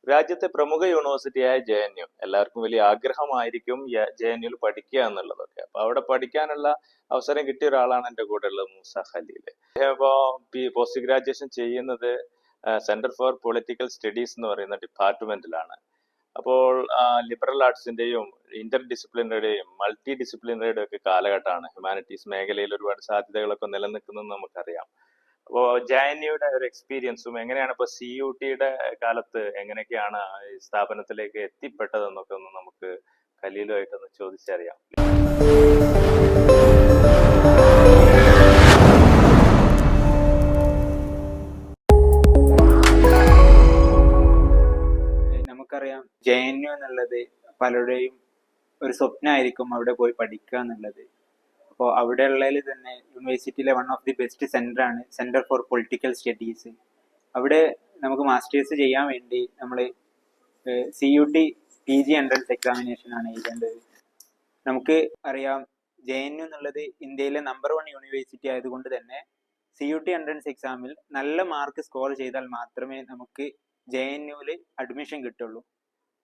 രാജ്യത്തെ പ്രമുഖ യൂണിവേഴ്സിറ്റിയായ JNU എല്ലാവർക്കും വലിയ ആഗ്രഹമായിരിക്കും JNUവിൽ പഠിക്കുക എന്നുള്ളതൊക്കെ. അപ്പൊ അവിടെ പഠിക്കാനുള്ള അവസരം കിട്ടിയ ഒരാളാണ് എൻ്റെ കൂടെ ഉള്ളത്, മൂസ ഖലീൽ. അദ്ദേഹം ഇപ്പോൾ പോസ്റ്റ് ഗ്രാജുവേഷൻ ചെയ്യുന്നത് സെന്റർ ഫോർ പൊളിറ്റിക്കൽ സ്റ്റഡീസ് എന്ന് പറയുന്ന ഡിപ്പാർട്ട്മെന്റിലാണ്. അപ്പോൾ ലിബറൽ ആർട്സിന്റെയും ഇന്റർ ഡിസിപ്ലിനറിയുടെയും മൾട്ടി ഡിസിപ്ലിനറിയുടെയും ഒക്കെ കാലഘട്ടമാണ്. ഹ്യൂമാനിറ്റീസ് മേഖലയിൽ ഒരുപാട് സാധ്യതകളൊക്കെ നിലനിൽക്കുന്നത് നമുക്കറിയാം. അപ്പോൾ JNUയുടെ ഒരു എക്സ്പീരിയൻസും എങ്ങനെയാണ് ഇപ്പോൾ CUTയുടെ കാലത്ത് എങ്ങനെയൊക്കെയാണ് ഈ സ്ഥാപനത്തിലേക്ക് എത്തിപ്പെട്ടതെന്നൊക്കെ ഒന്ന് നമുക്ക് ഖലീലുമായിട്ടൊന്ന് ചോദിച്ചറിയാം. നമുക്കറിയാം JNU എന്നുള്ളത് പലരുടെയും ഒരു സ്വപ്നമായിരിക്കും അവിടെ പോയി പഠിക്കുക എന്നുള്ളത്. അപ്പോൾ അവിടെ ഉള്ളതിൽ തന്നെ യൂണിവേഴ്സിറ്റിയിലെ one of the best centre ആണ് സെന്റർ ഫോർ പൊളിറ്റിക്കൽ സ്റ്റഡീസ്. അവിടെ നമുക്ക് മാസ്റ്റേഴ്സ് ചെയ്യാൻ വേണ്ടി നമ്മൾ CUT PG എൻട്രൻസ് എക്സാമിനേഷൻ ആണ് എഴുതേണ്ടത്. നമുക്ക് അറിയാം JNU എന്നുള്ളത് ഇന്ത്യയിലെ നമ്പർ 1 യൂണിവേഴ്സിറ്റി ആയതുകൊണ്ട് തന്നെ CUT എൻട്രൻസ് എക്സാമിൽ നല്ല മാർക്ക് സ്കോർ ചെയ്താൽ മാത്രമേ നമുക്ക് JNUവിൽ അഡ്മിഷൻ കിട്ടുള്ളൂ.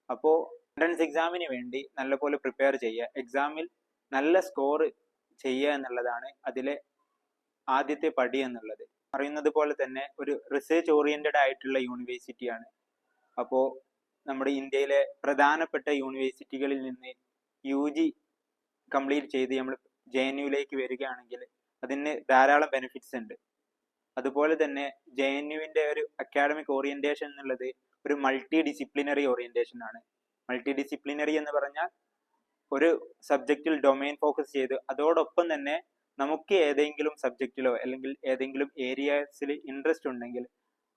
അപ്പോൾ എൻട്രൻസ് എക്സാമിന് വേണ്ടി നല്ലപോലെ പ്രിപ്പയർ ചെയ്യുക, എക്സാമിൽ നല്ല സ്കോർ ചെയ്യുക എന്നുള്ളതാണ് അതിലെ ആദ്യത്തെ പടി എന്നുള്ളത്. പറയുന്നത് പോലെ തന്നെ ഒരു റിസർച്ച് ഓറിയന്റഡ് ആയിട്ടുള്ള യൂണിവേഴ്സിറ്റിയാണ്. അപ്പോൾ നമ്മുടെ ഇന്ത്യയിലെ പ്രധാനപ്പെട്ട യൂണിവേഴ്സിറ്റികളിൽ നിന്ന് UG കംപ്ലീറ്റ് ചെയ്ത് നമ്മൾ JNUവിലേക്ക് വരികയാണെങ്കിൽ അതിന് ധാരാളം ബെനിഫിറ്റ്സ് ഉണ്ട്. അതുപോലെ തന്നെ JNUവിൻ്റെ ഒരു അക്കാഡമിക് ഓറിയന്റേഷൻ എന്നുള്ളത് ഒരു മൾട്ടി ഡിസിപ്ലിനറി ഓറിയന്റേഷൻ ആണ്. മൾട്ടി ഡിസിപ്ലിനറി എന്ന് പറഞ്ഞാൽ ഒരു സബ്ജക്റ്റിൽ ഡൊമൈൻ ഫോക്കസ് ചെയ്ത് അതോടൊപ്പം തന്നെ നമുക്ക് ഏതെങ്കിലും സബ്ജക്റ്റിലോ അല്ലെങ്കിൽ ഏതെങ്കിലും ഏരിയാസിൽ ഇൻട്രസ്റ്റ് ഉണ്ടെങ്കിൽ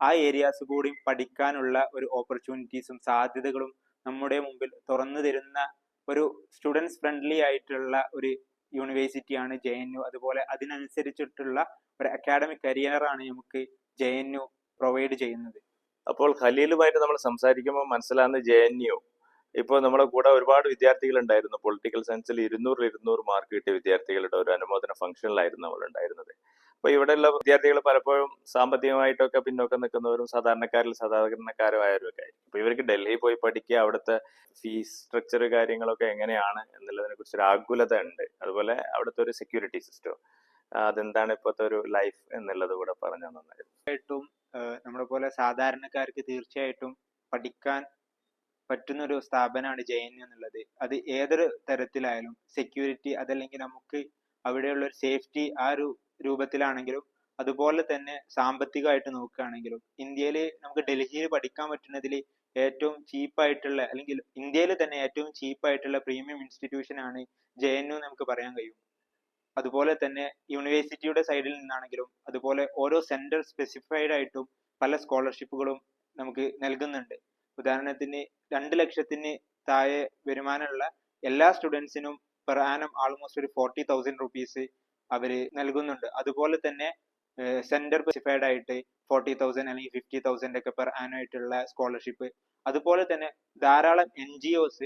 ആ ഏരിയാസ് കൂടി പഠിക്കാനുള്ള ഒരു ഓപ്പർച്യൂണിറ്റീസും സാധ്യതകളും നമ്മുടെ മുമ്പിൽ തുറന്നു തരുന്ന ഒരു സ്റ്റുഡൻസ് ഫ്രണ്ട്ലി ആയിട്ടുള്ള ഒരു യൂണിവേഴ്സിറ്റിയാണ് JNU. അതുപോലെ അതിനനുസരിച്ചിട്ടുള്ള ഒരു അക്കാഡമിക് കരിയറാണ് നമുക്ക് JNU പ്രൊവൈഡ് ചെയ്യുന്നത്. അപ്പോൾ ഖലീലുമായിട്ട് നമ്മൾ സംസാരിക്കുമ്പോൾ മനസ്സിലാകുന്ന JNU ഇപ്പോൾ നമ്മുടെ കൂടെ ഒരുപാട് വിദ്യാർത്ഥികൾ ഉണ്ടായിരുന്നു. പൊളിറ്റിക്കൽ സയൻസിൽ 200 മാർക്ക് കിട്ടിയ വിദ്യാർത്ഥികളുടെ ഒരു അനുമോദന ഫംഗ്ഷനിലായിരുന്നു നമ്മൾ ഉണ്ടായിരുന്നത്. അപ്പോൾ ഇവിടെയുള്ള വിദ്യാർത്ഥികൾ പലപ്പോഴും സാമ്പത്തികമായിട്ടൊക്കെ പിന്നോക്കം നിൽക്കുന്നവരും സാധാരണക്കാരും ആയവരും ഒക്കെ ആയിരിക്കും. അപ്പോൾ ഇവർക്ക് ഡൽഹി പോയി പഠിക്കുക, അവിടുത്തെ ഫീസ് സ്ട്രക്ചർ കാര്യങ്ങളൊക്കെ എങ്ങനെയാണ് എന്നുള്ളതിനെ കുറിച്ചൊരു ആകുലത ഉണ്ട്. അതുപോലെ അവിടുത്തെ ഒരു സെക്യൂരിറ്റി സിസ്റ്റം, അതെന്താണ് ഇപ്പോഴത്തെ ഒരു ലൈഫ് എന്നുള്ളത് കൂടെ പറഞ്ഞാൽ നന്നായിരുന്നു. തീർച്ചയായിട്ടും നമ്മളെ പോലെ സാധാരണക്കാർക്ക് തീർച്ചയായിട്ടും പഠിക്കാൻ പറ്റുന്ന ഒരു സ്ഥാപനമാണ് JNU എന്നുള്ളത്. അത് ഏതൊരു തരത്തിലായാലും സെക്യൂരിറ്റി അതല്ലെങ്കിൽ നമുക്ക് അവിടെയുള്ള ഒരു സേഫ്റ്റി ആ ഒരു രൂപത്തിലാണെങ്കിലും അതുപോലെ തന്നെ സാമ്പത്തികമായിട്ട് നോക്കുകയാണെങ്കിലും ഇന്ത്യയിൽ നമുക്ക് ഡൽഹിയിൽ പഠിക്കാൻ പറ്റുന്നതിൽ ഏറ്റവും ചീപ്പായിട്ടുള്ള അല്ലെങ്കിൽ ഇന്ത്യയിൽ തന്നെ ഏറ്റവും ചീപ്പായിട്ടുള്ള പ്രീമിയം ഇൻസ്റ്റിറ്റ്യൂഷൻ ആണ് JNU നമുക്ക് പറയാൻ കഴിയും. അതുപോലെ തന്നെ യൂണിവേഴ്സിറ്റിയുടെ സൈഡിൽ നിന്നാണെങ്കിലും അതുപോലെ ഓരോ സെന്റർ സ്പെസിഫൈഡ് ആയിട്ടും പല സ്കോളർഷിപ്പുകളും നമുക്ക് നൽകുന്നുണ്ട്. ഉദാഹരണത്തിന് 2 ലക്ഷത്തിന് താഴെ വരുമാനമുള്ള എല്ലാ സ്റ്റുഡൻസിനും പെർ ആനം ആൾമോസ്റ്റ് ഒരു 40,000 റുപ്പീസ് അവര് നൽകുന്നുണ്ട്. അതുപോലെ തന്നെ സെന്റർ സ്പെസിഫൈഡ് ആയിട്ട് 40,000 അല്ലെങ്കിൽ 50,000 ഒക്കെ പെർ ആനം ആയിട്ടുള്ള സ്കോളർഷിപ്പ്. അതുപോലെ തന്നെ ധാരാളം NGOs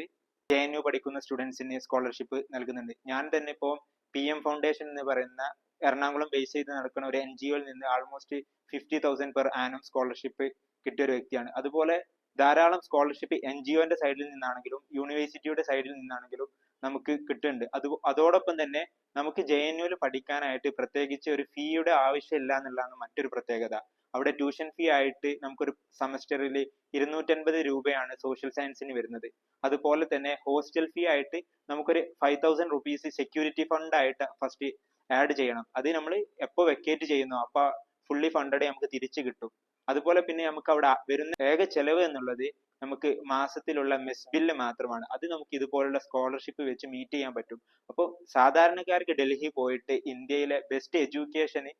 JNU പഠിക്കുന്ന സ്റ്റുഡൻസിന് സ്കോളർഷിപ്പ് നൽകുന്നുണ്ട്. ഞാൻ തന്നെ ഇപ്പോൾ PM ഫൗണ്ടേഷൻ എന്ന് പറയുന്ന എറണാകുളം ബേസ് ചെയ്ത് നടക്കുന്ന ഒരു NGOയിൽ നിന്ന് ആൾമോസ്റ്റ് 50,000 പെർ ആനം സ്കോളർഷിപ്പ് കിട്ടിയ ഒരു വ്യക്തിയാണ്. അതുപോലെ ധാരാളം സ്കോളർഷിപ്പ് NGOന്റെ സൈഡിൽ നിന്നാണെങ്കിലും യൂണിവേഴ്സിറ്റിയുടെ സൈഡിൽ നിന്നാണെങ്കിലും നമുക്ക് കിട്ടുന്നുണ്ട്. അതോടൊപ്പം തന്നെ നമുക്ക് JNUവിൽ പഠിക്കാനായിട്ട് പ്രത്യേകിച്ച് ഒരു ഫീയുടെ ആവശ്യമില്ല എന്നുള്ളതാണ് മറ്റൊരു പ്രത്യേകത. അവിടെ ട്യൂഷൻ ഫീ ആയിട്ട് നമുക്കൊരു സെമസ്റ്ററിൽ 250 രൂപയാണ് സോഷ്യൽ സയൻസിന് വരുന്നത്. അതുപോലെ തന്നെ ഹോസ്റ്റൽ ഫീ ആയിട്ട് നമുക്കൊരു 5,000 റുപ്പീസ് സെക്യൂരിറ്റി ഫണ്ട് ആയിട്ട് ഫസ്റ്റ് ആഡ് ചെയ്യണം. അത് നമ്മൾ എപ്പോൾ വെക്കേറ്റ് ചെയ്യുന്നു അപ്പോൾ ഫുള്ളി ഫണ്ടഡ് നമുക്ക് തിരിച്ചു കിട്ടും. അതുപോലെ പിന്നെ നമുക്ക് അവിടെ വരുന്ന ഏക ചെലവ് എന്നുള്ളത് നമുക്ക് മാസത്തിലുള്ള മെസ് ബില്ല് മാത്രമാണ്. അത് നമുക്ക് ഇതുപോലുള്ള സ്കോളർഷിപ്പ് വെച്ച് മീറ്റ് ചെയ്യാൻ പറ്റും. അപ്പോൾ സാധാരണക്കാർക്ക് ഡൽഹി പോയിട്ട് ഇന്ത്യയിലെ ബെസ്റ്റ് എഡ്യൂക്കേഷന്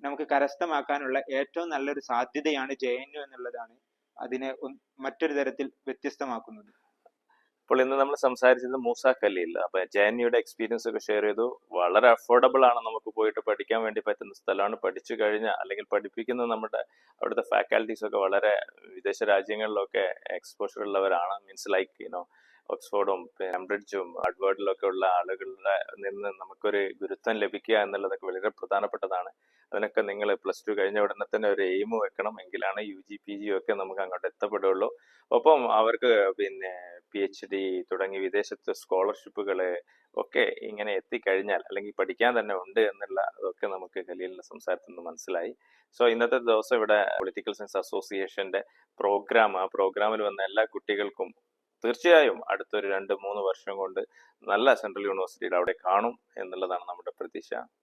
നമുക്ക് കരസ്ഥമാക്കാനുള്ള ഏറ്റവും നല്ലൊരു സാധ്യതയാണ് JNU എന്നുള്ളതാണ് അതിനെ മറ്റൊരു തരത്തിൽ വ്യത്യസ്തമാക്കുന്നത്. അപ്പോൾ ഇന്ന് നമ്മൾ സംസാരിച്ചത് മൂസ ഖലീൽ. അപ്പൊ JNUയുടെ എക്സ്പീരിയൻസ് ഒക്കെ ഷെയർ ചെയ്തു. വളരെ അഫോർഡബിൾ ആണ്, നമുക്ക് പോയിട്ട് പഠിക്കാൻ വേണ്ടി പറ്റുന്ന സ്ഥലമാണ്. പഠിച്ചു കഴിഞ്ഞാൽ അല്ലെങ്കിൽ പഠിപ്പിക്കുന്ന നമ്മുടെ അവിടുത്തെ ഫാക്കൽറ്റീസ് ഒക്കെ വളരെ വിദേശ രാജ്യങ്ങളിലൊക്കെ എക്സ്പോഷർ ഉള്ളവരാണ്. മീൻസ് ലൈക്ക് ഓക്സ്ഫോർഡും കേംബ്രിഡ്ജും ഹാർഡ്വേർഡിലും ഒക്കെ ഉള്ള ആളുകളുടെ നിന്ന് നമുക്കൊരു ഗുരുത്വം ലഭിക്കുക എന്നുള്ളതൊക്കെ വളരെ പ്രധാനപ്പെട്ടതാണ്. അതിനൊക്കെ നിങ്ങൾ പ്ലസ് ടു കഴിഞ്ഞ ഉടനെ തന്നെ ഒരു എയിം വെക്കണം, എങ്കിലാണ് UG PG ഒക്കെ നമുക്ക് അങ്ങോട്ട് എത്തപ്പെടുകയുള്ളൂ. ഒപ്പം അവർക്ക് PhD തുടങ്ങി വിദേശത്ത് സ്കോളർഷിപ്പുകള് ഒക്കെ ഇങ്ങനെ എത്തിക്കഴിഞ്ഞാൽ, അല്ലെങ്കിൽ പഠിക്കാൻ തന്നെ ഉണ്ട് എന്നുള്ള അതൊക്കെ നമുക്ക് ഖലീലിന്റെ സംസാരത്തിൽ നിന്ന് മനസ്സിലായി. സോ ഇന്നത്തെ ദിവസം ഇവിടെ പൊളിറ്റിക്കൽ സയൻസ് അസോസിയേഷന്റെ ആ പ്രോഗ്രാമിൽ വന്ന എല്ലാ കുട്ടികൾക്കും തീർച്ചയായും അടുത്തൊരു 2-3 വർഷം കൊണ്ട് നല്ല സെൻട്രൽ യൂണിവേഴ്സിറ്റിയിൽ അവിടെ കാണും എന്നുള്ളതാണ് നമ്മുടെ പ്രതീക്ഷ.